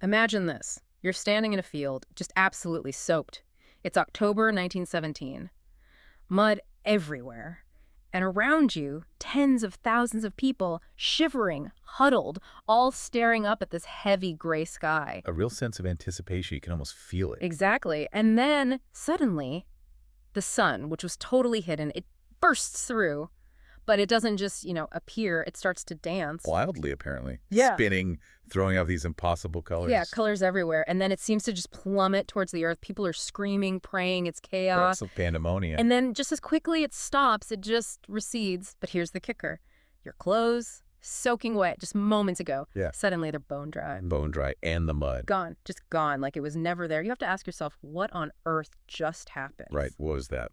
Imagine this. You're standing in a field, just absolutely soaked. It's October 1917. Mud everywhere. And around you, tens of thousands of people, shivering, huddled, all staring up at this heavy gray sky. A real sense of anticipation. You can almost feel it. Exactly. And then, suddenly, the sun, which was totally hidden, it bursts through. But it doesn't just, appear. It starts to dance. Wildly, apparently. Yeah. Spinning, throwing out these impossible colors. Yeah, colors everywhere. And then it seems to just plummet towards the earth. People are screaming, praying. It's chaos. It's pandemonium. And then just as quickly it stops, it just recedes. But here's the kicker. Your clothes, soaking wet just moments ago. Yeah. Suddenly they're bone dry. Bone dry and the mud. Gone. Just gone. Like it was never there. You have to ask yourself, what on earth just happened? Right. What was that?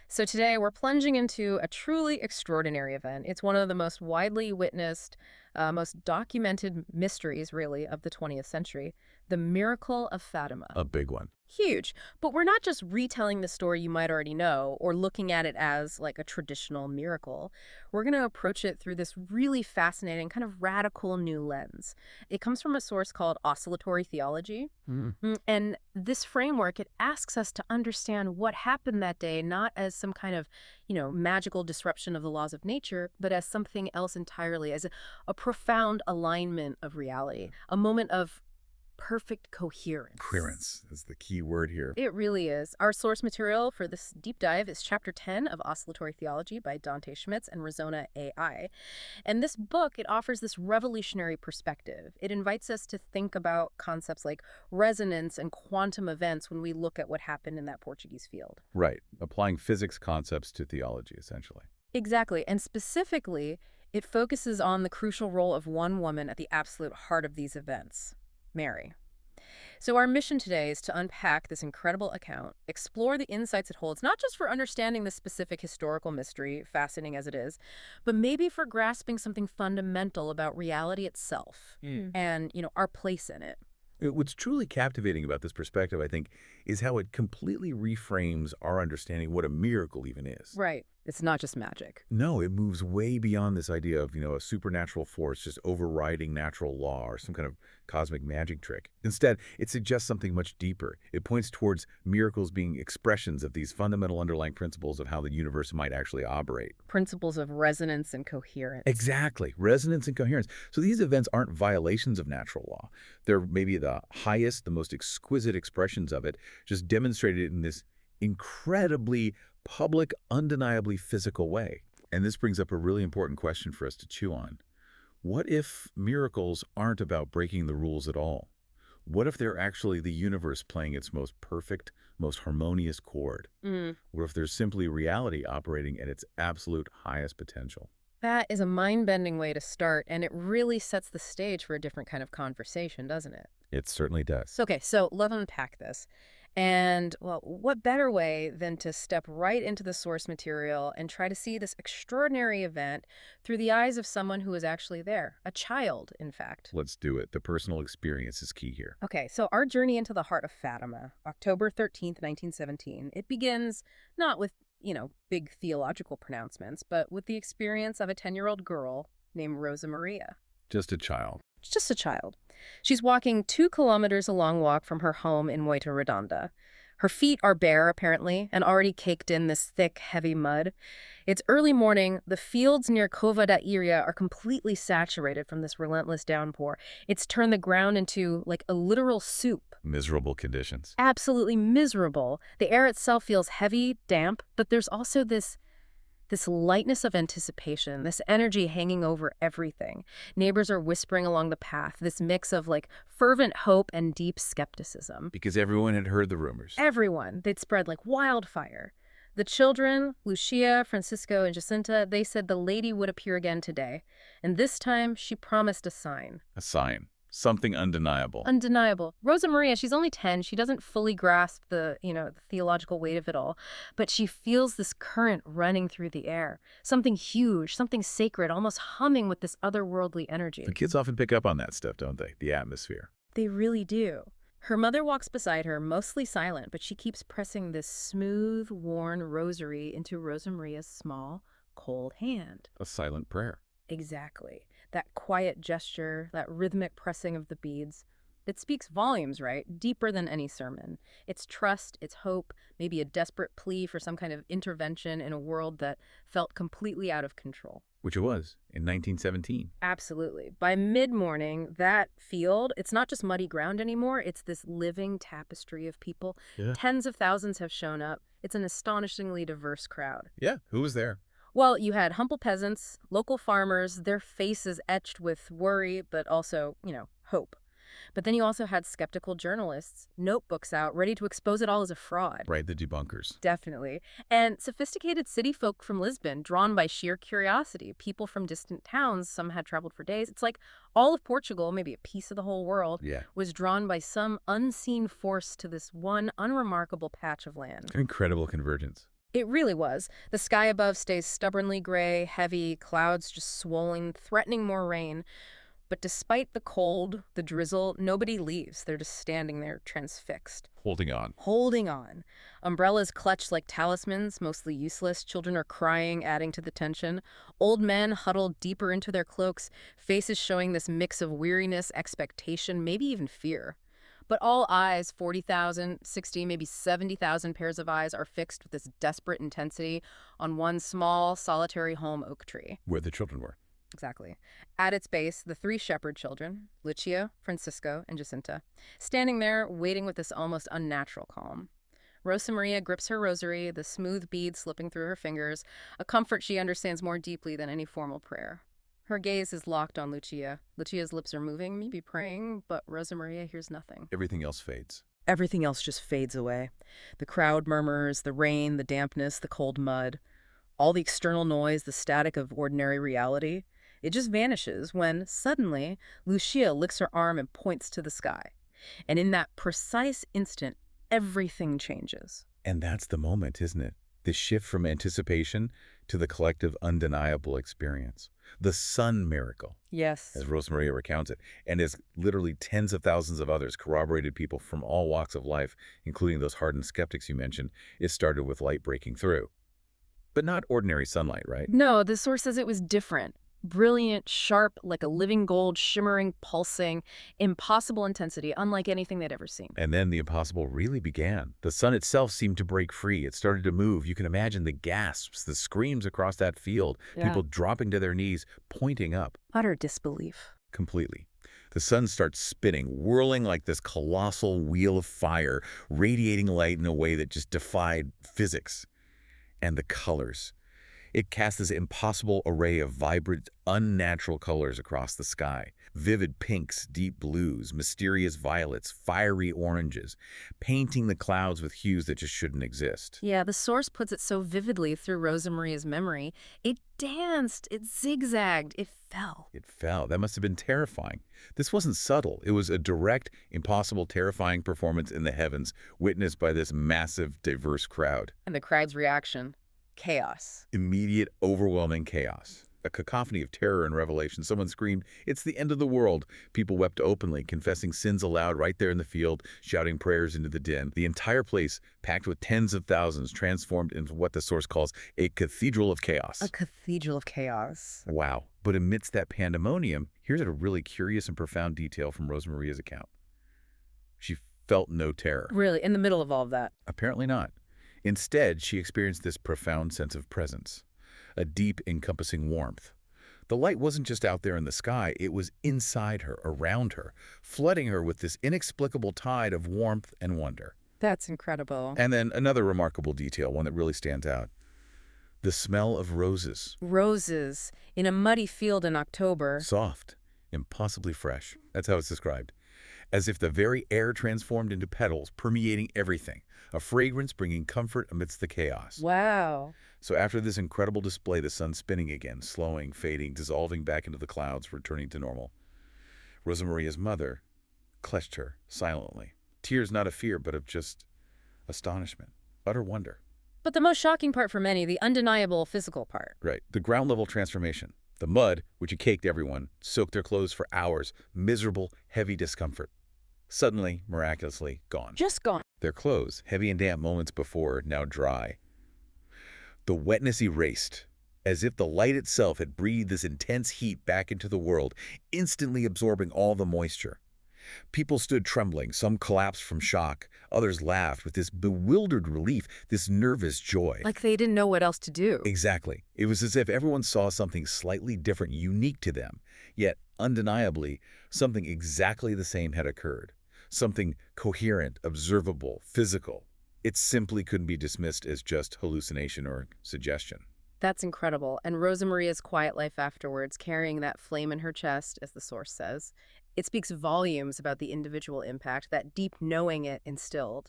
So today we're plunging into a truly extraordinary event. It's one of the most widely witnessed, most documented mysteries, really, of the 20th century, the miracle of Fatima. A big one. Huge. But we're not just retelling the story you might already know or looking at it as like a traditional miracle. We're going to approach it through this really fascinating, kind of radical new lens. It comes from a source called Oscillatory Theology. And this framework, it asks us to understand what happened that day, not as some kind of, magical disruption of the laws of nature, but as something else entirely, as a profound alignment of reality, a moment of perfect coherence. Coherence is the key word here. It really is. Our source material for this deep dive is Chapter 10 of Oscillatory Theology by Dante Schmitz and Resona AI. And this book, it offers this revolutionary perspective. It invites us to think about concepts like resonance and quantum events when we look at what happened in that Portuguese field. Right. Applying physics concepts to theology, essentially. Exactly. And specifically, it focuses on the crucial role of one woman at the absolute heart of these events. Mary. So our mission today is to unpack this incredible account, explore the insights it holds, not just for understanding the specific historical mystery, fascinating as it is, but maybe for grasping something fundamental about reality itself and, our place in it. What's truly captivating about this perspective, I think, is how it completely reframes our understanding what a miracle even is. Right. It's not just magic. No, it moves way beyond this idea of, a supernatural force just overriding natural law or some kind of cosmic magic trick. Instead, it suggests something much deeper. It points towards miracles being expressions of these fundamental underlying principles of how the universe might actually operate. Principles of resonance and coherence. Exactly. Resonance and coherence. So these events aren't violations of natural law. They're maybe the highest, the most exquisite expressions of it, just demonstrated in this incredibly public, undeniably physical way. And this brings up a really important question for us to chew on. What if miracles aren't about breaking the rules at all? What if they're actually the universe playing its most perfect, most harmonious chord? What if there's simply reality operating at its absolute highest potential? That is a mind-bending way to start, and it really sets the stage for a different kind of conversation, doesn't it? It certainly does. Okay, so let's unpack this. And, well, what better way than to step right into the source material and try to see this extraordinary event through the eyes of someone who was actually there, a child, in fact. Let's do it. The personal experience is key here. Okay, so our journey into the heart of Fatima, October 13th, 1917, it begins not with, big theological pronouncements, but with the experience of a 10-year-old girl named Rosa Maria. Just a child. Just a child. She's walking 2 kilometers a long walk from her home in Moita Redonda. Her feet are bare, apparently, and already caked in this thick, heavy mud. It's early morning. The fields near Cova da Iria are completely saturated from this relentless downpour. It's turned the ground into, like, a literal soup. Miserable conditions. Absolutely miserable. The air itself feels heavy, damp, but there's also this lightness of anticipation, this energy hanging over everything. Neighbors are whispering along the path, this mix of like fervent hope and deep skepticism. Because everyone had heard the rumors. Everyone. They'd spread like wildfire. The children, Lucia, Francisco, and Jacinta, they said the lady would appear again today. And this time, she promised a sign. A sign. Something undeniable. Undeniable. Rosa Maria, she's only 10. She doesn't fully grasp the theological weight of it all. But she feels this current running through the air. Something huge, something sacred, almost humming with this otherworldly energy. The kids often pick up on that stuff, don't they? The atmosphere. They really do. Her mother walks beside her, mostly silent, but she keeps pressing this smooth, worn rosary into Rosa Maria's small, cold hand. A silent prayer. Exactly. That quiet gesture, that rhythmic pressing of the beads. It speaks volumes, right? Deeper than any sermon. It's trust, it's hope, maybe a desperate plea for some kind of intervention in a world that felt completely out of control. Which it was in 1917. Absolutely. By mid-morning, that field, it's not just muddy ground anymore, it's this living tapestry of people. Yeah. Tens of thousands have shown up. It's an astonishingly diverse crowd. Yeah, who was there? Well, you had humble peasants, local farmers, their faces etched with worry, but also, hope. But then you also had skeptical journalists, notebooks out, ready to expose it all as a fraud. Right, the debunkers. Definitely. And sophisticated city folk from Lisbon, drawn by sheer curiosity. People from distant towns, some had traveled for days. It's like all of Portugal, maybe a piece of the whole world, Yeah. was drawn by some unseen force to this one unremarkable patch of land. Incredible convergence. It really was. The sky above stays stubbornly gray, heavy, clouds just swollen, threatening more rain. But despite the cold, the drizzle, nobody leaves. They're just standing there transfixed. Holding on. Holding on. Umbrellas clutched like talismans, mostly useless. Children are crying, adding to the tension. Old men huddled deeper into their cloaks, faces showing this mix of weariness, expectation, maybe even fear. But all eyes, 40,000, 60, maybe 70,000 pairs of eyes, are fixed with this desperate intensity on one small, solitary home oak tree. Where the children were. Exactly. At its base, the three shepherd children, Lucia, Francisco, and Jacinta, standing there waiting with this almost unnatural calm. Rosa Maria grips her rosary, the smooth beads slipping through her fingers, a comfort she understands more deeply than any formal prayer. Her gaze is locked on Lucia. Lucia's lips are moving, maybe praying, but Rosa Maria hears nothing. Everything else fades. Everything else just fades away. The crowd murmurs, the rain, the dampness, the cold mud. All the external noise, the static of ordinary reality. It just vanishes when, suddenly, Lucia licks her arm and points to the sky. And in that precise instant, everything changes. And that's the moment, isn't it? The shift from anticipation to the collective undeniable experience. The sun miracle, Yes. as Rosemaria recounts it, and as literally tens of thousands of others, corroborated people from all walks of life, including those hardened skeptics you mentioned, it started with light breaking through. But not ordinary sunlight, right? No, the source says it was different. Brilliant, sharp, like a living gold, shimmering, pulsing, impossible intensity, unlike anything they'd ever seen. And then the impossible really began. The sun itself seemed to break free. It started to move. You can imagine the gasps, the screams across that field, people dropping to their knees, pointing up. Utter disbelief. Completely. The sun starts spinning, whirling like this colossal wheel of fire, radiating light in a way that just defied physics. And the colors. It casts this impossible array of vibrant, unnatural colors across the sky. Vivid pinks, deep blues, mysterious violets, fiery oranges, painting the clouds with hues that just shouldn't exist. Yeah, the source puts it so vividly through Rosa Maria's memory. It danced, it zigzagged, it fell. It fell. That must have been terrifying. This wasn't subtle. It was a direct, impossible, terrifying performance in the heavens, witnessed by this massive, diverse crowd. And the crowd's reaction? Chaos. Immediate, overwhelming chaos. A cacophony of terror and revelation. Someone screamed, "It's the end of the world." People wept openly, confessing sins aloud right there in the field, shouting prayers into the din. The entire place, packed with tens of thousands, transformed into what the source calls a cathedral of chaos. A cathedral of chaos. Wow. But amidst that pandemonium, here's a really curious and profound detail from Rosemaria's account. She felt no terror. Really, in the middle of all of that. Apparently not. Instead, she experienced this profound sense of presence, a deep, encompassing warmth. The light wasn't just out there in the sky, it was inside her, around her, flooding her with this inexplicable tide of warmth and wonder. That's incredible. And then another remarkable detail, one that really stands out. The smell of roses. Roses in a muddy field in October. Soft, impossibly fresh. That's how it's described. As if the very air transformed into petals, permeating everything. A fragrance bringing comfort amidst the chaos. Wow. So after this incredible display, the sun spinning again, slowing, fading, dissolving back into the clouds, returning to normal. Rosa Maria's mother clutched her silently. Tears not of fear, but of just astonishment, utter wonder. But the most shocking part for many, the undeniable physical part. Right. The ground level transformation. The mud, which had caked everyone, soaked their clothes for hours, miserable, heavy discomfort. Suddenly, miraculously, gone. Just gone. Their clothes, heavy and damp moments before, now dry. The wetness erased, as if the light itself had breathed this intense heat back into the world, instantly absorbing all the moisture. People stood trembling, some collapsed from shock, others laughed with this bewildered relief, this nervous joy. Like they didn't know what else to do. Exactly. It was as if everyone saw something slightly different, unique to them. Yet, undeniably, something exactly the same had occurred. Something coherent, observable, physical. It simply couldn't be dismissed as just hallucination or suggestion. That's incredible. And Rosa Maria's quiet life afterwards, carrying that flame in her chest, as the source says, it speaks volumes about the individual impact that deep knowing it instilled.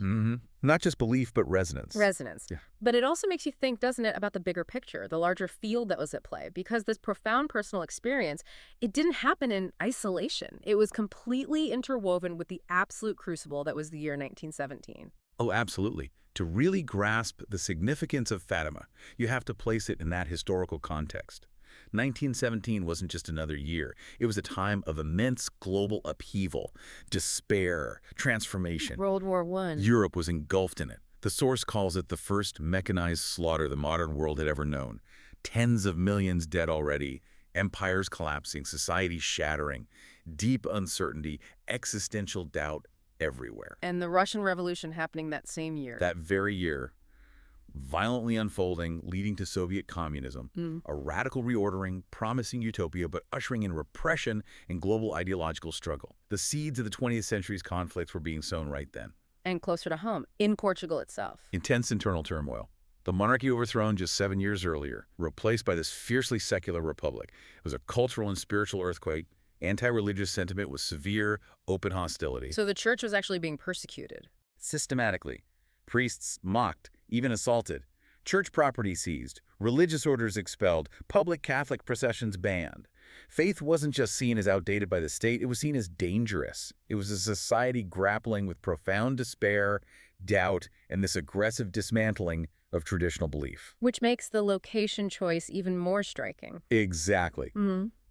Not just belief, but resonance. Resonance. Yeah. But it also makes you think, doesn't it, about the bigger picture, the larger field that was at play. Because this profound personal experience, it didn't happen in isolation. It was completely interwoven with the absolute crucible that was the year 1917. Oh, absolutely. To really grasp the significance of Fatima, you have to place it in that historical context. 1917 wasn't just another year. It was a time of immense global upheaval, despair, transformation. World War I. Europe was engulfed in it. The source calls it the first mechanized slaughter the modern world had ever known. Tens of millions dead already, empires collapsing, society shattering, deep uncertainty, existential doubt everywhere. And the Russian Revolution happening that same year. That very year, violently unfolding, leading to Soviet communism, a radical reordering, promising utopia, but ushering in repression and global ideological struggle. The seeds of the 20th century's conflicts were being sown right then. And closer to home, in Portugal itself. Intense internal turmoil. The monarchy overthrown just 7 years earlier, replaced by this fiercely secular republic. It was a cultural and spiritual earthquake. Anti-religious sentiment was severe, open hostility. So the church was actually being persecuted. Systematically. Priests mocked, even assaulted. Church property seized, religious orders expelled, public Catholic processions banned. Faith wasn't just seen as outdated by the state, it was seen as dangerous. It was a society grappling with profound despair, doubt, and this aggressive dismantling of traditional belief. Which makes the location choice even more striking. Exactly.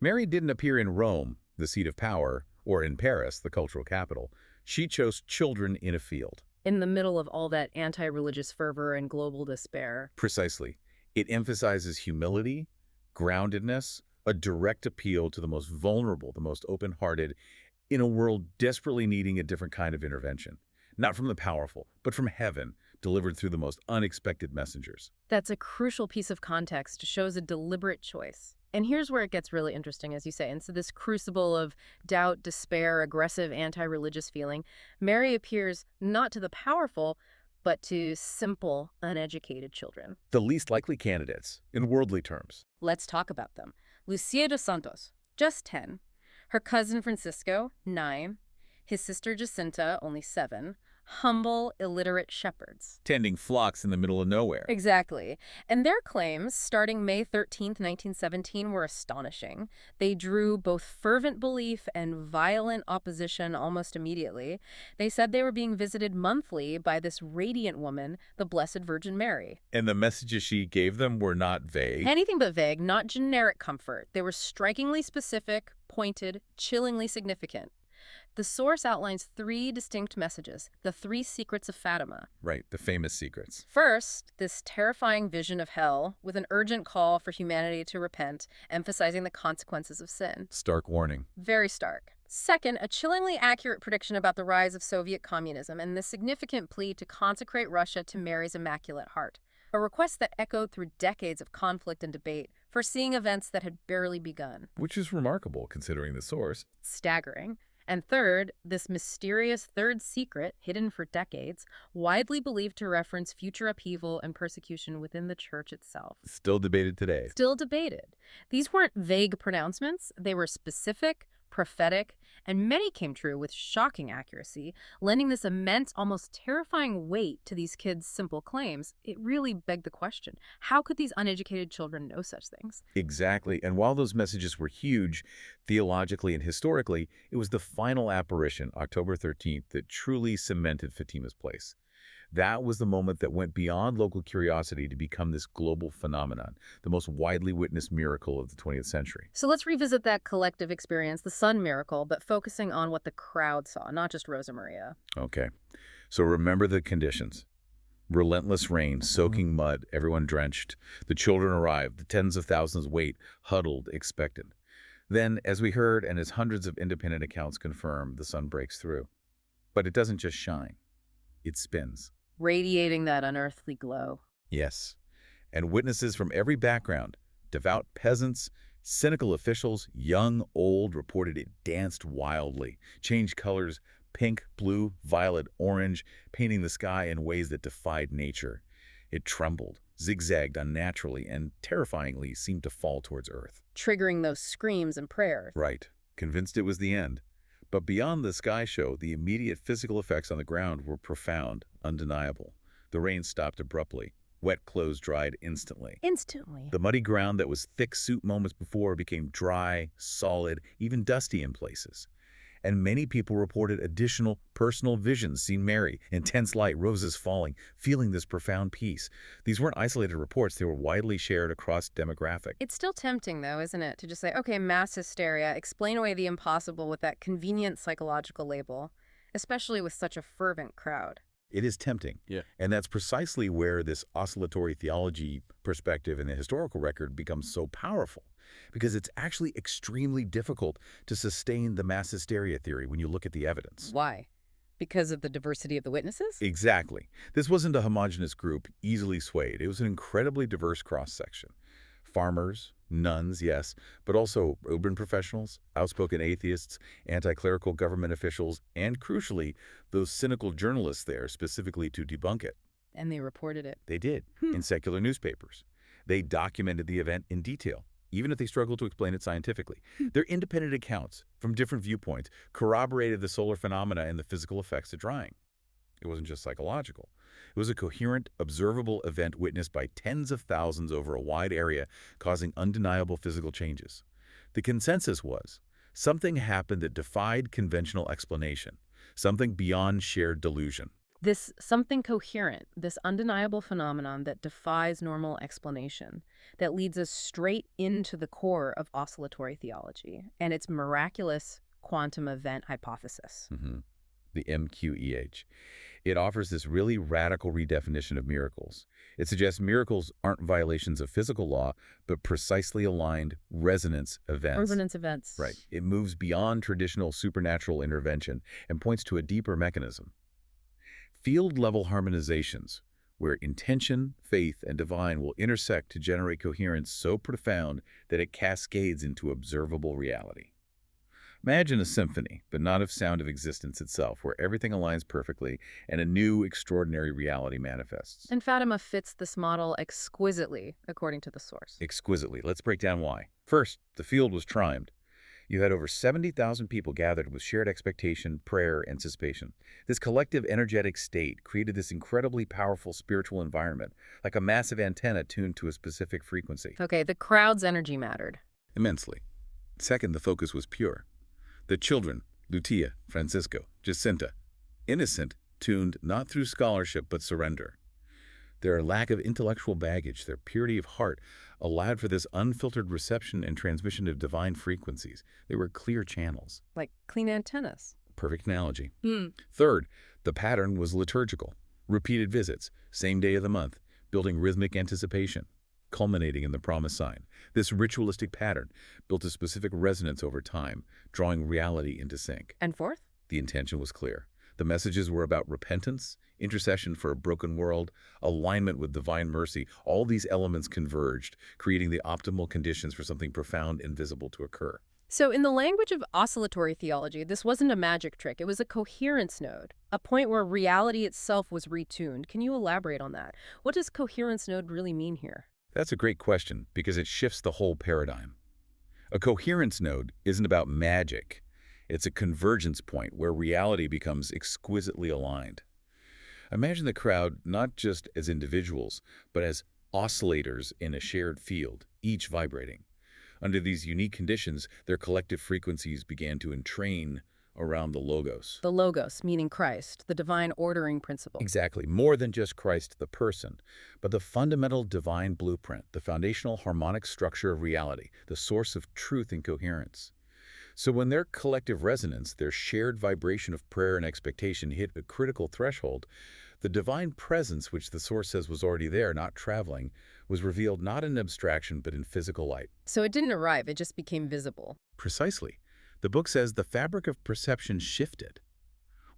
Mary didn't appear in Rome, the seat of power, or in Paris, the cultural capital. She chose children in a field. In the middle of all that anti-religious fervor and global despair. Precisely. It emphasizes humility, groundedness, a direct appeal to the most vulnerable, the most open-hearted, in a world desperately needing a different kind of intervention. Not from the powerful, but from heaven, delivered through the most unexpected messengers. That's a crucial piece of context, shows a deliberate choice. And here's where it gets really interesting, as you say. And so this crucible of doubt, despair, aggressive anti-religious feeling, Mary appears not to the powerful, but to simple, uneducated children. The least likely candidates, in worldly terms. Let's talk about them. Lucia dos Santos, just 10. Her cousin Francisco, 9. His sister Jacinta, only 7. Humble, illiterate shepherds. Tending flocks in the middle of nowhere. Exactly. And their claims, starting May 13th, 1917, were astonishing. They drew both fervent belief and violent opposition almost immediately. They said they were being visited monthly by this radiant woman, the Blessed Virgin Mary. And the messages she gave them were not vague. Anything but vague, not generic comfort. They were strikingly specific, pointed, chillingly significant. The source outlines 3 distinct messages, the 3 secrets of Fatima. Right, the famous secrets. First, this terrifying vision of hell with an urgent call for humanity to repent, emphasizing the consequences of sin. Stark warning. Very stark. Second, a chillingly accurate prediction about the rise of Soviet communism and the significant plea to consecrate Russia to Mary's Immaculate Heart. A request that echoed through decades of conflict and debate, foreseeing events that had barely begun. Which is remarkable, considering the source. Staggering. And third, this mysterious third secret, hidden for decades, widely believed to reference future upheaval and persecution within the church itself. Still debated today. Still debated. These weren't vague pronouncements. They were specific, prophetic, and many came true with shocking accuracy, lending this immense, almost terrifying weight to these kids' simple claims. It really begged the question, how could these uneducated children know such things? Exactly. And while those messages were huge, theologically and historically, it was the final apparition, October 13th, that truly cemented Fatima's place. That was the moment that went beyond local curiosity to become this global phenomenon, the most widely witnessed miracle of the 20th century. So let's revisit that collective experience, the sun miracle, but focusing on what the crowd saw, not just Rosa Maria. Okay. So remember the conditions. Relentless rain, soaking mud, everyone drenched. The children arrived, the tens of thousands wait, huddled, expectant. Then, as we heard, and as hundreds of independent accounts confirm, the sun breaks through. But it doesn't just shine, it spins. Radiating that unearthly glow. Yes. And witnesses from every background, devout peasants, cynical officials, young, old, reported it danced wildly, changed colors, pink, blue, violet, orange, painting the sky in ways that defied nature. It trembled, zigzagged unnaturally, and terrifyingly seemed to fall towards Earth. Triggering those screams and prayers. Right, convinced it was the end. But beyond the sky show, the immediate physical effects on the ground were profound, undeniable. The rain stopped abruptly. Wet clothes dried instantly. Instantly. The muddy ground that was thick soup moments before became dry, solid, even dusty in places. And many people reported additional personal visions, seen Mary, intense light, roses falling, feeling this profound peace. These weren't isolated reports, they were widely shared across demographic. It's still tempting, though, isn't it, to just say, okay, mass hysteria, explain away the impossible with that convenient psychological label, especially with such a fervent crowd. It is tempting. Yeah. And that's precisely where this oscillatory theology perspective in the historical record becomes so powerful, because it's actually extremely difficult to sustain the mass hysteria theory when you look at the evidence. Why? Because of the diversity of the witnesses? Exactly. This wasn't a homogeneous group, easily swayed. It was an incredibly diverse cross-section. Farmers, nuns, yes, but also urban professionals, outspoken atheists, anti-clerical government officials, and crucially, those cynical journalists there specifically to debunk it. And they reported it. They did, in secular newspapers. They documented the event in detail, even if they struggled to explain it scientifically. Their independent accounts, from different viewpoints, corroborated the solar phenomena and the physical effects of drying. It wasn't just psychological. It was a coherent, observable event witnessed by tens of thousands over a wide area, causing undeniable physical changes. The consensus was, something happened that defied conventional explanation, something beyond shared delusion. This something coherent, this undeniable phenomenon that defies normal explanation, that leads us straight into the core of oscillatory theology and its miraculous quantum event hypothesis. The MQEH. It offers this really radical redefinition of miracles. It suggests miracles aren't violations of physical law, but precisely aligned resonance events. Resonance events. Right. It moves beyond traditional supernatural intervention and points to a deeper mechanism. Field-level harmonizations, where intention, faith, and divine will intersect to generate coherence so profound that it cascades into observable reality. Imagine a symphony, but not of sound of existence itself, where everything aligns perfectly and a new, extraordinary reality manifests. And Fatima fits this model exquisitely, according to the source. Exquisitely. Let's break down why. First, the field was triumed. You had over 70,000 people gathered with shared expectation, prayer, anticipation. This collective energetic state created this incredibly powerful spiritual environment, like a massive antenna tuned to a specific frequency. Okay, the crowd's energy mattered. Immensely. Second, the focus was pure. The children, Lucia, Francisco, Jacinta, innocent, tuned not through scholarship but surrender. Their lack of intellectual baggage, their purity of heart, allowed for this unfiltered reception and transmission of divine frequencies. They were clear channels. Like clean antennas. Perfect analogy. Third, the pattern was liturgical. Repeated visits, same day of the month, building rhythmic anticipation, culminating in the promised sign. This ritualistic pattern built a specific resonance over time, drawing reality into sync. And fourth? The intention was clear. The messages were about repentance, intercession for a broken world, alignment with divine mercy. All these elements converged, creating the optimal conditions for something profound and visible to occur. So in the language of oscillatory theology, this wasn't a magic trick. It was a coherence node, a point where reality itself was retuned. Can you elaborate on that? What does coherence node really mean here? That's a great question because it shifts the whole paradigm. A coherence node isn't about magic. It's a convergence point where reality becomes exquisitely aligned. Imagine the crowd not just as individuals, but as oscillators in a shared field, each vibrating. Under these unique conditions, their collective frequencies began to entrain around the logos. The logos, meaning Christ, the divine ordering principle. Exactly. More than just Christ the person, but the fundamental divine blueprint, the foundational harmonic structure of reality, the source of truth and coherence. So when their collective resonance, their shared vibration of prayer and expectation hit a critical threshold, The divine presence, which the source says was already there, not traveling, was revealed not in abstraction but in physical light. So it didn't arrive, it just became visible. Precisely. The book says the fabric of perception shifted.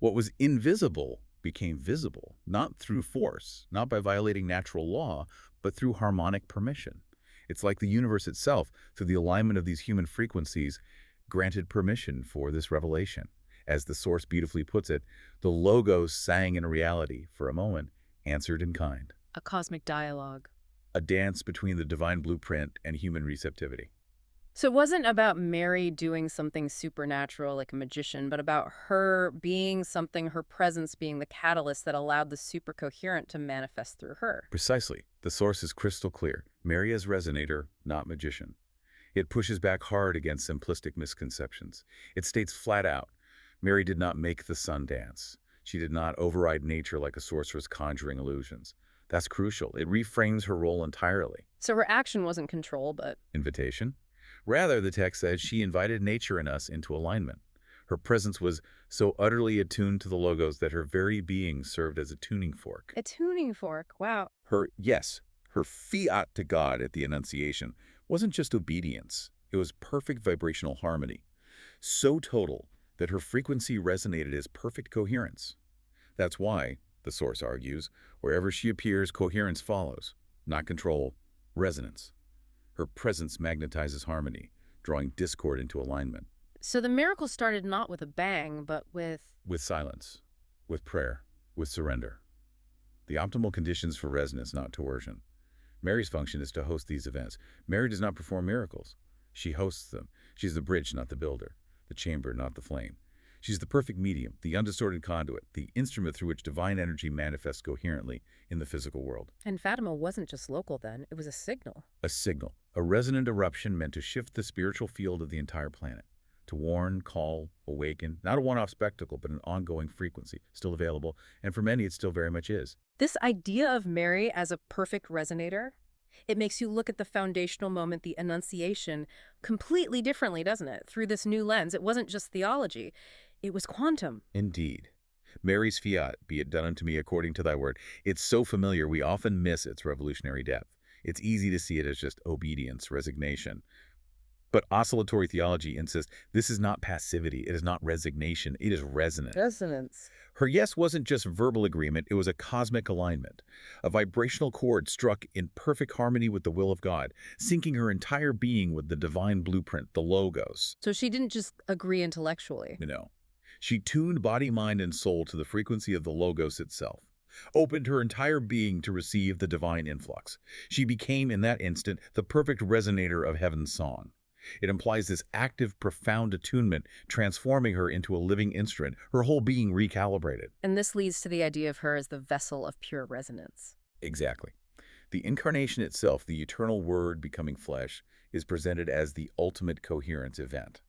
What was invisible became visible, not through force, not by violating natural law, but through harmonic permission. It's like the universe itself, through the alignment of these human frequencies, granted permission for this revelation. As the source beautifully puts it, the logos sang in reality, for a moment, answered in kind. A cosmic dialogue. A dance between the divine blueprint and human receptivity. So it wasn't about Mary doing something supernatural like a magician, but about her being something, her presence being the catalyst that allowed the supercoherent to manifest through her. Precisely. The source is crystal clear. Mary as resonator, not magician. It pushes back hard against simplistic misconceptions. It states flat out, Mary did not make the sun dance. She did not override nature like a sorceress conjuring illusions. That's crucial. It reframes her role entirely. So her action wasn't control, but Invitation? Rather, the text says she invited nature and us into alignment. Her presence was so utterly attuned to the logos that her very being served as a tuning fork. a tuning fork. Wow. Her fiat to God at the Annunciation wasn't just obedience. It was perfect vibrational harmony. So total that her frequency resonated as perfect coherence. That's why, the source argues, wherever she appears, coherence follows, not control, resonance. Her presence magnetizes harmony, drawing discord into alignment. So the miracle started not with a bang, but with... With silence, with prayer, with surrender. The optimal conditions for resonance, not coercion. Mary's function is to host these events. Mary does not perform miracles. She hosts them. She's the bridge, not the builder, the chamber, not the flame. She's the perfect medium, the undistorted conduit, the instrument through which divine energy manifests coherently in the physical world. And Fatima wasn't just local then, it was a signal. A signal, a resonant eruption meant to shift the spiritual field of the entire planet. To warn, call, awaken, not a one-off spectacle, but an ongoing frequency, still available, and for many it still very much is. This idea of Mary as a perfect resonator, it makes you look at the foundational moment, the Annunciation, completely differently, doesn't it? Through this new lens. It wasn't just theology, it was quantum. Indeed. Mary's fiat, be it done unto me according to thy word, it's so familiar we often miss its revolutionary depth. It's easy to see it as just obedience, resignation. But oscillatory theology insists this is not passivity, it is not resignation, it is resonance. Resonance. Her yes wasn't just verbal agreement, it was a cosmic alignment. A vibrational chord struck in perfect harmony with the will of God, syncing her entire being with the divine blueprint, the logos. So she didn't just agree intellectually. She tuned body, mind, and soul to the frequency of the logos itself, opened her entire being to receive the divine influx. She became, in that instant, the perfect resonator of heaven's song. It implies this active, profound attunement, transforming her into a living instrument, her whole being recalibrated. And this leads to the idea of her as the vessel of pure resonance. Exactly. The incarnation itself, the eternal word becoming flesh, is presented as the ultimate coherence event.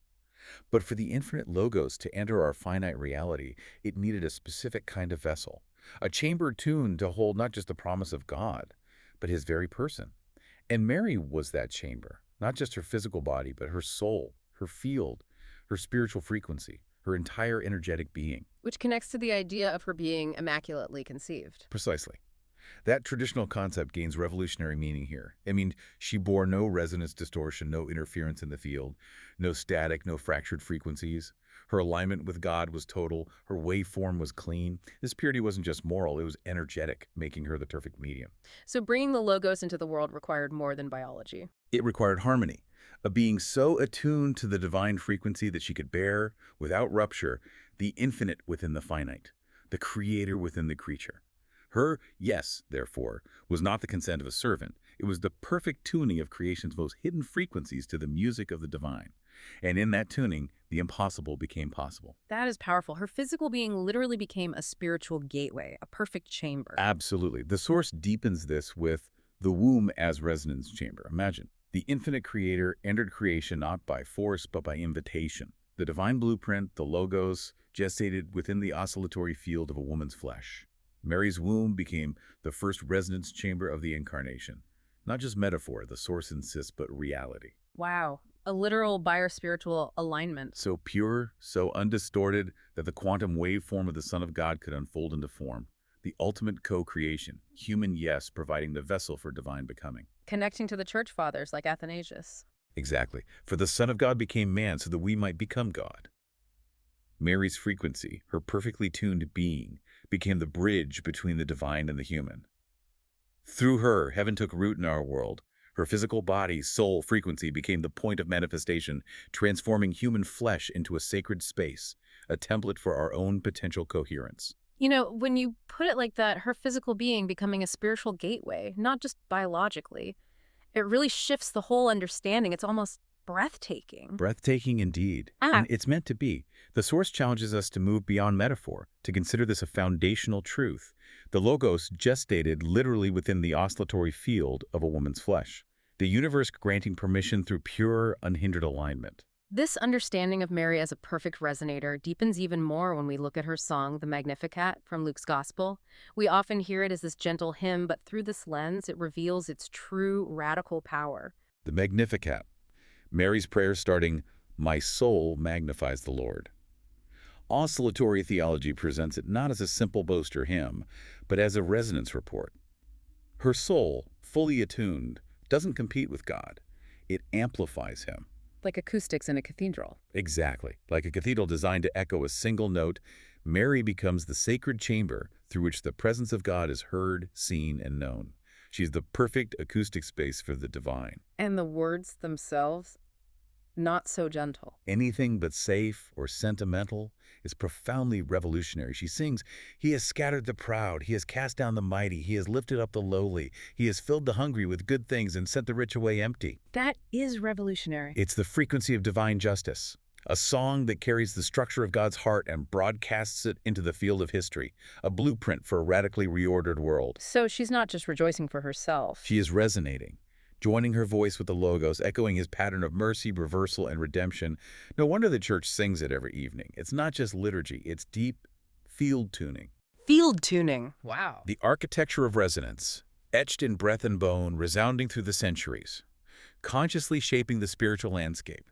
But for the infinite logos to enter our finite reality, it needed a specific kind of vessel, a chamber tuned to hold not just the promise of God, but his very person. And Mary was that chamber. Not just her physical body, but her soul, her field, her spiritual frequency, her entire energetic being. Which connects to the idea of her being immaculately conceived. Precisely. That traditional concept gains revolutionary meaning here. She bore no resonance distortion, no interference in the field, no static, no fractured frequencies. Her alignment with God was total. Her waveform was clean. This purity wasn't just moral, it was energetic, making her the perfect medium. So bringing the logos into the world required more than biology. It required harmony, a being so attuned to the divine frequency that she could bear, without rupture, the infinite within the finite, the creator within the creature. Her yes, therefore, was not the consent of a servant. It was the perfect tuning of creation's most hidden frequencies to the music of the divine. And in that tuning, the impossible became possible. That is powerful. Her physical being literally became a spiritual gateway, a perfect chamber. Absolutely. The source deepens this with the womb as resonance chamber. Imagine, the infinite creator entered creation not by force, but by invitation. The divine blueprint, the logos, gestated within the oscillatory field of a woman's flesh. Mary's womb became the first resonance chamber of the incarnation. Not just metaphor, the source insists, but reality. Wow. A literal biospiritual alignment. So pure, so undistorted, that the quantum waveform of the Son of God could unfold into form. The ultimate co-creation, human yes providing the vessel for divine becoming. Connecting to the church fathers like Athanasius. Exactly. For the Son of God became man so that we might become God. Mary's frequency, her perfectly tuned being, became the bridge between the divine and the human. Through her, heaven took root in our world. Her physical body, soul, frequency became the point of manifestation, transforming human flesh into a sacred space, a template for our own potential coherence. You know, when you put it like that, her physical being becoming a spiritual gateway, not just biologically, it really shifts the whole understanding. It's almost breathtaking. Breathtaking indeed. Ah, And it's meant to be. The Source challenges us to move beyond metaphor, to consider this a foundational truth. The Logos gestated literally within the oscillatory field of a woman's flesh, the universe granting permission through pure, unhindered alignment. this understanding of Mary as a perfect resonator deepens even more when we look at her song, the Magnificat, from Luke's Gospel. We often hear it as this gentle hymn, but through this lens, it reveals its true radical power. The Magnificat. Mary's prayer starting, "My soul magnifies the Lord." Oscillatory theology presents it not as a simple boast or hymn, but as a resonance report. Her soul, fully attuned, doesn't compete with God. It amplifies him. Like acoustics in a cathedral. Exactly. Like a cathedral designed to echo a single note, Mary becomes the sacred chamber through which the presence of God is heard, seen, and known. She's the perfect acoustic space for the divine. And the words themselves, not so gentle. Anything but safe or sentimental is profoundly revolutionary. She sings, "He has scattered the proud, he has cast down the mighty, he has lifted up the lowly, he has filled the hungry with good things and sent the rich away empty." That is revolutionary. It's the frequency of divine justice, a song that carries the structure of God's heart and broadcasts it into the field of history, a blueprint for a radically reordered world. So she's not just rejoicing for herself. She is resonating, joining her voice with the Logos, echoing his pattern of mercy, reversal, and redemption. No wonder the church sings it every evening. It's not just liturgy, it's deep field tuning. Field tuning. Wow. The architecture of resonance, etched in breath and bone, resounding through the centuries, consciously shaping the spiritual landscape,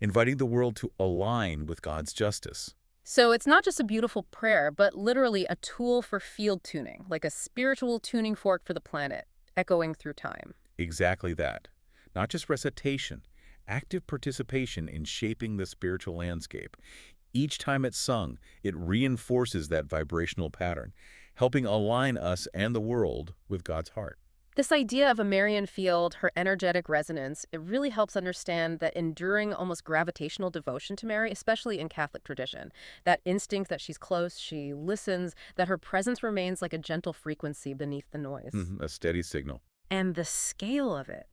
inviting the world to align with God's justice. So it's not just a beautiful prayer, but literally a tool for field tuning, like a spiritual tuning fork for the planet, echoing through time. Exactly that. Not just recitation, active participation in shaping the spiritual landscape. Each time it's sung, it reinforces that vibrational pattern, helping align us and the world with God's heart. This idea of a Marian field, her energetic resonance, it really helps understand that enduring, almost gravitational devotion to Mary, especially in Catholic tradition. That instinct that she's close, she listens, that her presence remains like a gentle frequency beneath the noise. A steady signal. And the scale of it.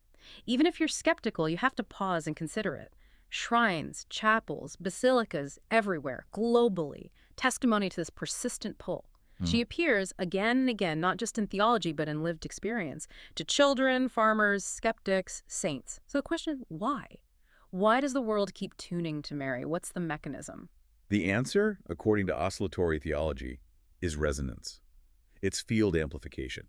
Even if you're skeptical, you have to pause and consider it. Shrines, chapels, basilicas everywhere, globally, testimony to this persistent pull. She appears again and again, not just in theology, but in lived experience, to children, farmers, skeptics, saints. So the question is, why? Why does the world keep tuning to Mary? What's the mechanism? The answer, according to oscillatory theology, is resonance. It's field amplification.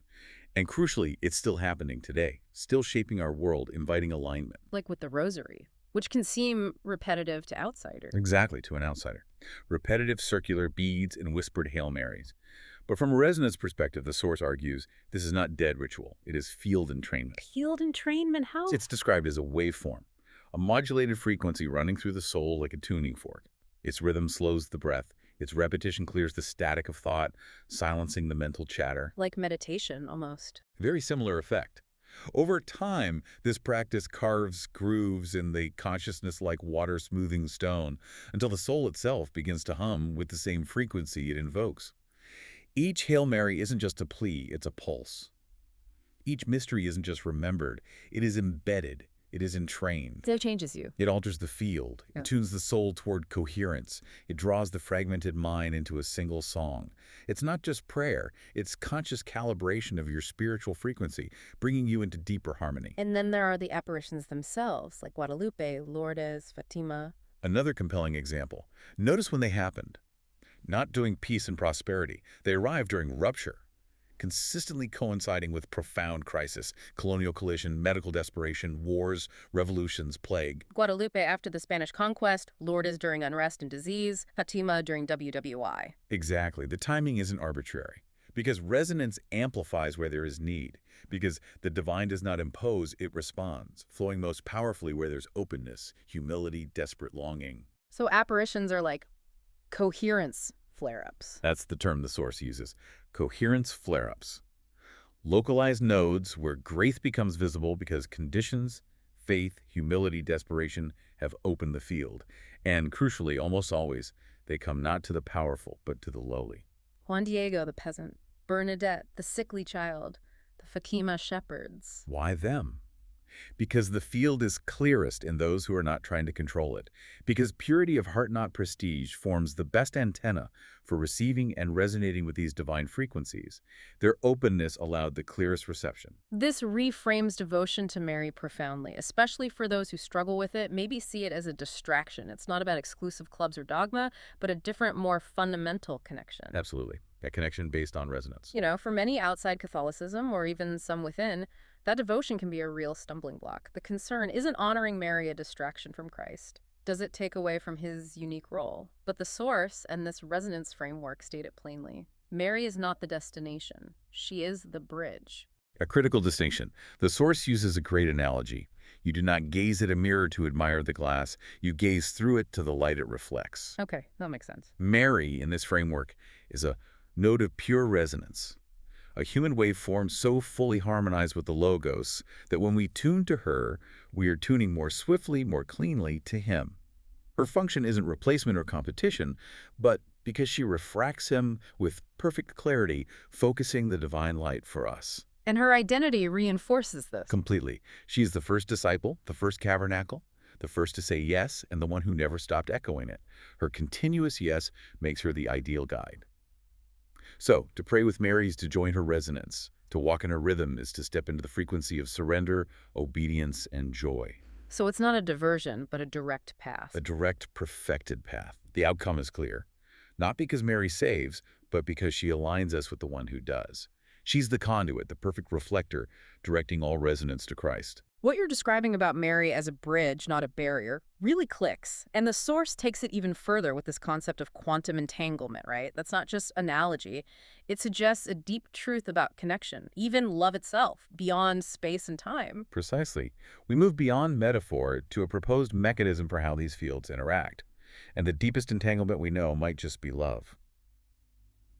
And crucially, it's still happening today, still shaping our world, inviting alignment. Like with the rosary, which can seem repetitive to outsiders. Exactly, to an outsider. Repetitive circular beads and whispered Hail Marys. But from a resonance perspective, the Source argues this is not dead ritual. It is field entrainment. Field entrainment? How? It's described as a waveform, a modulated frequency running through the soul like a tuning fork. Its rhythm slows the breath. Its repetition clears the static of thought, silencing the mental chatter. Like meditation, almost. Very similar effect. Over time, this practice carves grooves in the consciousness like water smoothing stone until the soul itself begins to hum with the same frequency it invokes. Each Hail Mary isn't just a plea, it's a pulse. Each mystery isn't just remembered, it is embedded, it is entrained. So it changes you. It alters the field, Yeah. it tunes the soul toward coherence, it draws the fragmented mind into a single song. It's not just prayer, it's conscious calibration of your spiritual frequency, bringing you into deeper harmony. And then there are the apparitions themselves, like Guadalupe, Lourdes, Fatima. Another compelling example. Notice when they happened. Not during peace and prosperity. They arrived during rupture, consistently coinciding with profound crisis, colonial collision, medical desperation, wars, revolutions, plague. Guadalupe after the Spanish conquest, Lourdes during unrest and disease, Fatima during WWI. Exactly. The timing isn't arbitrary. Because resonance amplifies where there is need. Because the divine does not impose, it responds, flowing most powerfully where there's openness, humility, desperate longing. So apparitions are like coherence flare-ups. That's the term the source uses. Coherence flare-ups. Localized nodes where grace becomes visible because conditions, faith, humility, desperation have opened the field. And crucially, almost always, they come not to the powerful, but to the lowly. Juan Diego, the peasant. Bernadette, the sickly child. The Fatima shepherds. Why them? Because the field is clearest in those who are not trying to control it. Because purity of heart, not prestige, forms the best antenna for receiving and resonating with these divine frequencies. Their openness allowed the clearest reception. This reframes devotion to Mary profoundly, especially for those who struggle with it, maybe see it as a distraction. It's not about exclusive clubs or dogma, but a different, more fundamental connection. Absolutely. That connection based on resonance. You know, for many outside Catholicism, or even some within, that devotion can be a real stumbling block. The concern isn't honoring Mary a distraction from Christ. Does it take away from his unique role? But the source and this resonance framework state it plainly. Mary is not the destination. She is the bridge. A critical distinction. The source uses a great analogy. You do not gaze at a mirror to admire the glass. You gaze through it to the light it reflects. Okay, that makes sense. Mary, in this framework, is a node of pure resonance. A human waveform so fully harmonized with the Logos that when we tune to her, we are tuning more swiftly, more cleanly to him. Her function isn't replacement or competition, but because she refracts him with perfect clarity, focusing the divine light for us. And her identity reinforces this. Completely. She's the first disciple, the first tabernacle, the first to say yes, and the one who never stopped echoing it. Her continuous yes makes her the ideal guide. So, to pray with Mary is to join her resonance. To walk in her rhythm is to step into the frequency of surrender, obedience, and joy. So it's not a diversion, but a direct path. A direct, perfected path. The outcome is clear. Not because Mary saves, but because she aligns us with the one who does. She's the conduit, the perfect reflector, directing all resonance to Christ. What you're describing about Mary as a bridge, not a barrier, really clicks. And the source takes it even further with this concept of quantum entanglement, right? That's not just analogy. It suggests a deep truth about connection, even love itself, beyond space and time. Precisely. We move beyond metaphor to a proposed mechanism for how these fields interact. And the deepest entanglement we know might just be love.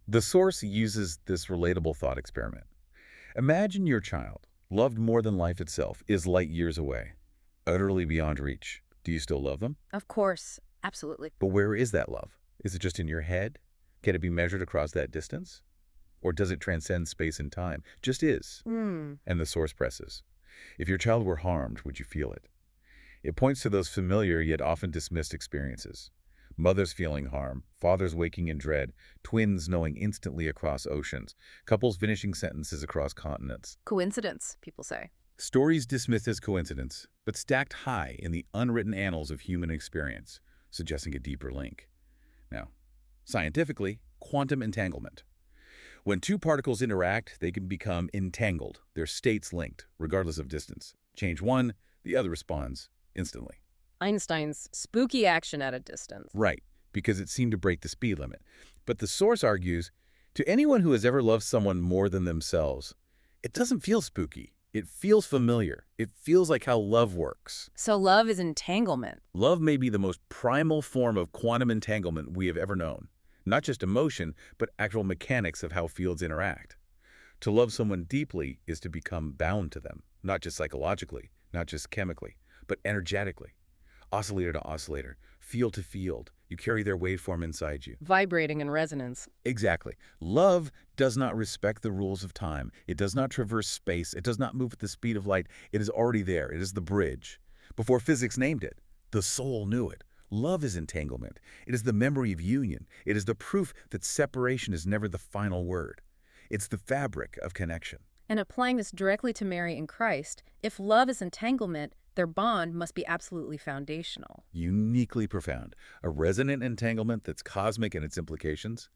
The source uses this relatable thought experiment. Imagine your child, loved more than life itself, is light years away, utterly beyond reach. Do you still love them? Of course, absolutely. But where is that love? Is it just in your head? Can it be measured across that distance? Or does it transcend space and time? Just is. And the source presses. If your child were harmed, would you feel it? It points to those familiar yet often dismissed experiences. Mothers feeling harm, fathers waking in dread, twins knowing instantly across oceans, couples finishing sentences across continents. Coincidence, people say. Stories dismissed as coincidence, but stacked high in the unwritten annals of human experience, suggesting a deeper link. Now, scientifically, quantum entanglement. When two particles interact, they can become entangled, their states linked, regardless of distance. Change one, the other responds instantly. Einstein's spooky action at a distance. Right, because it seemed to break the speed limit. But the source argues, to anyone who has ever loved someone more than themselves, it doesn't feel spooky. It feels familiar. It feels like how love works. So love is entanglement. Love may be the most primal form of quantum entanglement we have ever known. Not just emotion, but actual mechanics of how fields interact. To love someone deeply is to become bound to them, not just psychologically, not just chemically, but energetically. Oscillator to oscillator, field to field. You carry their waveform inside you. Vibrating in resonance. Exactly. Love does not respect the rules of time. It does not traverse space. It does not move at the speed of light. It is already there. It is the bridge. Before physics named it, the soul knew it. Love is entanglement. It is the memory of union. It is the proof that separation is never the final word. It's the fabric of connection. And applying this directly to Mary and Christ, if love is entanglement, their bond must be absolutely foundational. Uniquely profound. A resonant entanglement that's cosmic in its implications.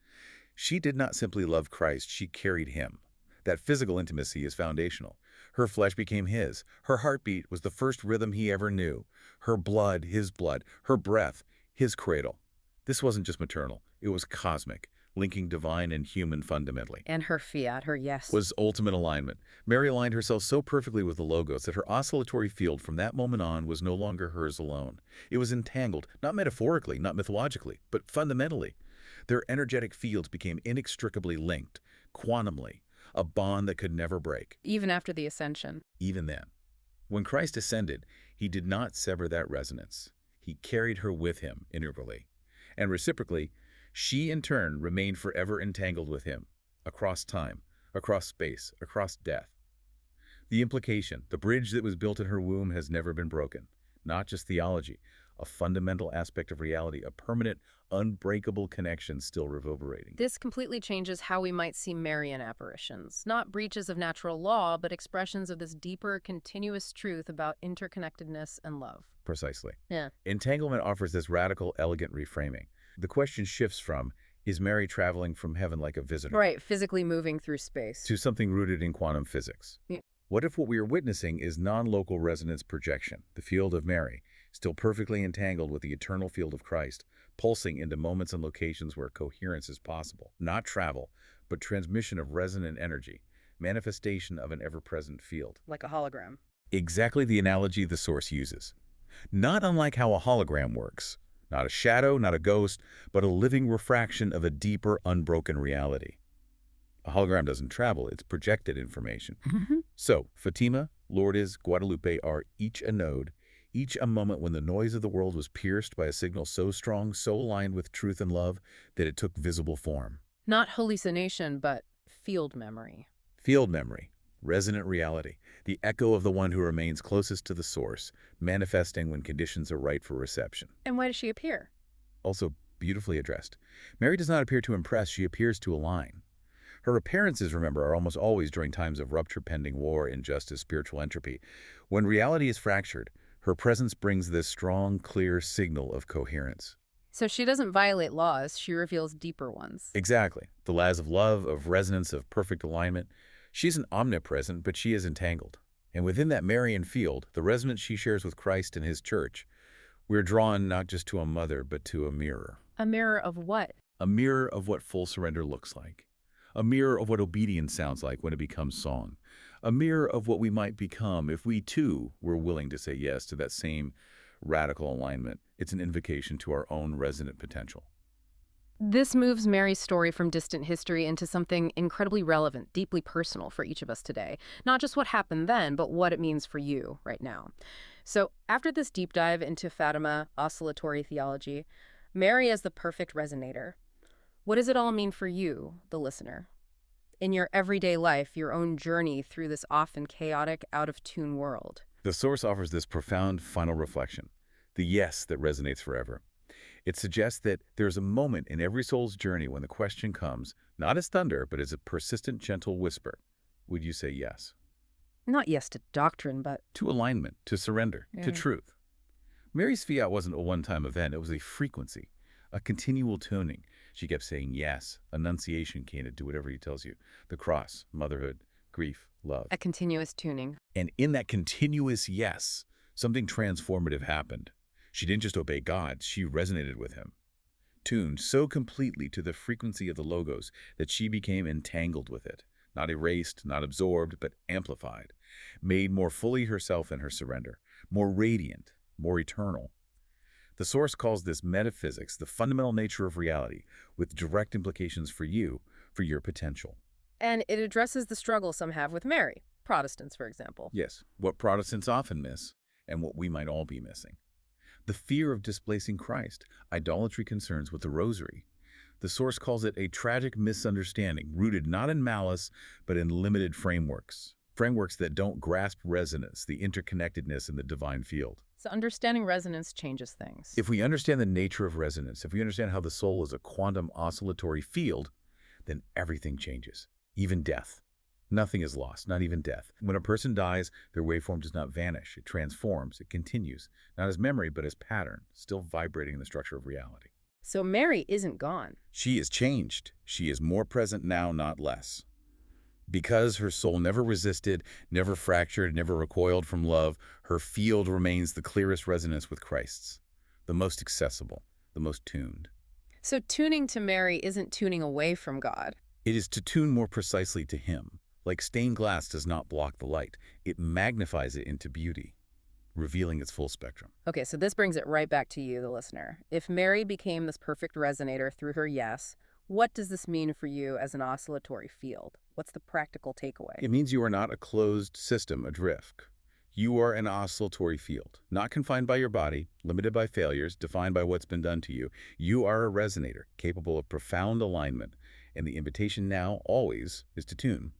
She did not simply love Christ, she carried him. That physical intimacy is foundational. Her flesh became his. Her heartbeat was the first rhythm he ever knew. Her blood, his blood. Her breath, his cradle. This wasn't just maternal. It was cosmic. linking divine and human fundamentally, And her fiat, her yes. was ultimate alignment. Mary aligned herself so perfectly with the Logos that her oscillatory field from that moment on was no longer hers alone. It was entangled, not metaphorically, not mythologically, but fundamentally. Their energetic fields became inextricably linked, quantumly, a bond that could never break. Even after the ascension. Even then. When Christ ascended, he did not sever that resonance. He carried her with him integrally. And reciprocally, she in turn remained forever entangled with him, across time, across space, across death. The implication, the bridge that was built in her womb has never been broken. Not just theology, a fundamental aspect of reality, a permanent, unbreakable connection still reverberating. This completely changes how we might see Marian apparitions. Not breaches of natural law, but expressions of this deeper, continuous truth about interconnectedness and love. Precisely. Yeah. Entanglement offers this radical, elegant reframing. The question shifts from, is Mary traveling from heaven like a visitor? Right, physically moving through space. To something rooted in quantum physics. Yeah. What if what we are witnessing is non-local resonance projection, the field of Mary, still perfectly entangled with the eternal field of Christ, pulsing into moments and locations where coherence is possible? Not travel, but transmission of resonant energy, manifestation of an ever-present field. Like a hologram. Exactly the analogy the Source uses. Not unlike how a hologram works. Not a shadow, not a ghost, but a living refraction of a deeper, unbroken reality. A hologram doesn't travel, it's projected information. So, Fatima, Lourdes, Guadalupe are each a node, each a moment when the noise of the world was pierced by a signal so strong, so aligned with truth and love, that it took visible form. Not hallucination, but field memory. Field memory, resonant reality, the echo of the one who remains closest to the Source, manifesting when conditions are right for reception. And why does she appear? Also beautifully addressed. Mary does not appear to impress, she appears to align. Her appearances, remember, are almost always during times of rupture, pending war, injustice, spiritual entropy. When reality is fractured, her presence brings this strong, clear signal of coherence. So she doesn't violate laws, she reveals deeper ones. Exactly. The laws of love, of resonance, of perfect alignment. She isn't omnipresent, but she is entangled. And within that Marian field, the resonance she shares with Christ and his church, we're drawn not just to a mother, but to a mirror. A mirror of what? A mirror of what full surrender looks like. A mirror of what obedience sounds like when it becomes song. A mirror of what we might become if we, too, were willing to say yes to that same radical alignment. It's an invocation to our own resonant potential. This moves Mary's story from distant history into something incredibly relevant, deeply personal for each of us today. Not just what happened then, but what it means for you right now. So after this deep dive into Fatima, oscillatory theology, Mary as the perfect resonator, what does it all mean for you, the listener? In your everyday life, your own journey through this often chaotic, out-of-tune world. The Source offers this profound final reflection, the yes that resonates forever. It suggests that there's a moment in every soul's journey when the question comes, not as thunder, but as a persistent, gentle whisper. Would you say yes? Not yes to doctrine, but To alignment, to surrender, to Yeah. truth. Mary's fiat wasn't a one-time event, it was a frequency, a continual tuning. She kept saying yes. Annunciation came to do whatever he tells you. The cross, motherhood, grief, love. a continuous tuning. And in that continuous yes, something transformative happened. She didn't just obey God, she resonated with him. Tuned so completely to the frequency of the Logos that she became entangled with it. Not erased, not absorbed, but amplified. Made more fully herself in her surrender. More radiant, more eternal. The Source calls this metaphysics, the fundamental nature of reality, with direct implications for you, for your potential. And it addresses the struggle some have with Mary, Protestants, for example. Yes, what Protestants often miss, and what we might all be missing. The fear of displacing Christ, idolatry concerns with the Rosary. The Source calls it a tragic misunderstanding, rooted not in malice, but in limited frameworks. Frameworks that don't grasp resonance, the interconnectedness in the divine field. So understanding resonance changes things. If we understand the nature of resonance, if we understand how the soul is a quantum oscillatory field, then everything changes, even death. Nothing is lost, not even death. When a person dies, their waveform does not vanish. It transforms, it continues, not as memory, but as pattern, still vibrating in the structure of reality. So Mary isn't gone. She is changed. She is more present now, not less. Because her soul never resisted, never fractured, never recoiled from love, her field remains the clearest resonance with Christ's, the most accessible, the most tuned. So tuning to Mary isn't tuning away from God. It is to tune more precisely to him. Like stained glass does not block the light. It magnifies it into beauty, revealing its full spectrum. Okay, so this brings it right back to you, the listener. If Mary became this perfect resonator through her yes, what does this mean for you as an oscillatory field? What's the practical takeaway? It means you are not a closed system adrift. You are an oscillatory field, not confined by your body, limited by failures, defined by what's been done to you. You are a resonator, capable of profound alignment, and the invitation now, always, is to tune.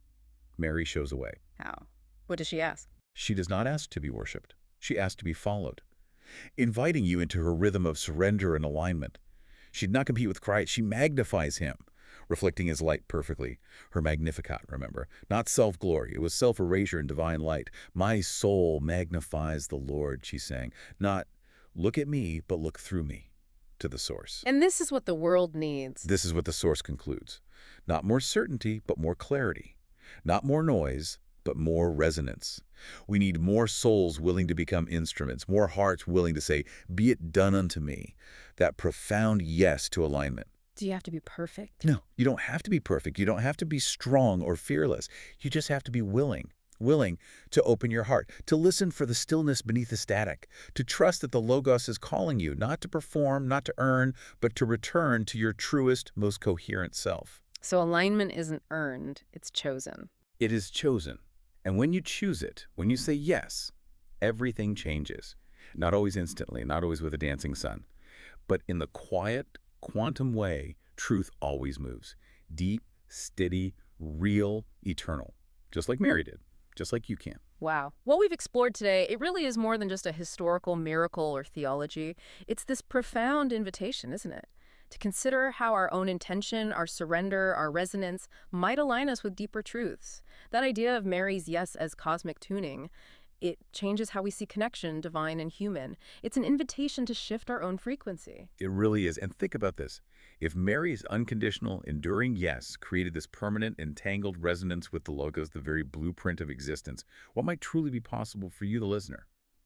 Mary shows away. How? What does she ask? She does not ask to be worshipped. She asks to be followed, inviting you into her rhythm of surrender and alignment. She did not compete with Christ. She magnifies him, reflecting his light perfectly. Her Magnificat, remember. Not self-glory. It was self-erasure and divine light. My soul magnifies the Lord, she sang. Not, look at me, but look through me, to the source. And this is what the world needs. This is what the source concludes. Not more certainty, but more clarity. Not more noise, but more resonance. We need more souls willing to become instruments, more hearts willing to say, be it done unto me. That profound yes to alignment. Do you have to be perfect? No, you don't have to be perfect. You don't have to be strong or fearless. You just have to be willing to open your heart, to listen for the stillness beneath the static, to trust that the Logos is calling you, not to perform, not to earn, but to return to your truest, most coherent self. So alignment isn't earned, it's chosen. It is chosen. And when you choose it, when you say yes, everything changes. Not always instantly, not always with a dancing sun, but in the quiet, quantum way, truth always moves. Deep, steady, real, eternal. Just like Mary did. Just like you can. Wow. What we've explored today, it really is more than just a historical miracle or theology. It's this profound invitation, isn't it? To consider how our own intention, our surrender, our resonance might align us with deeper truths. That idea of Mary's yes as cosmic tuning, it changes how we see connection, divine and human. It's an invitation to shift our own frequency. It really is. And think about this. If Mary's unconditional, enduring yes created this permanent, entangled resonance with the Logos, the very blueprint of existence, what might truly be possible for you, the listener?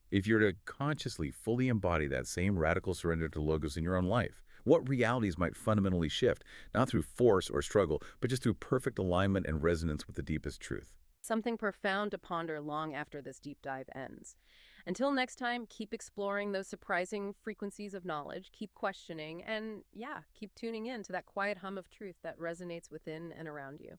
If you're to consciously, fully embody that same radical surrender to Logos in your own life, what realities might fundamentally shift, not through force or struggle, but just through perfect alignment and resonance with the deepest truth? Something profound to ponder long after this deep dive ends. Until next time, keep exploring those surprising frequencies of knowledge, keep questioning, and yeah, keep tuning in to that quiet hum of truth that resonates within and around you.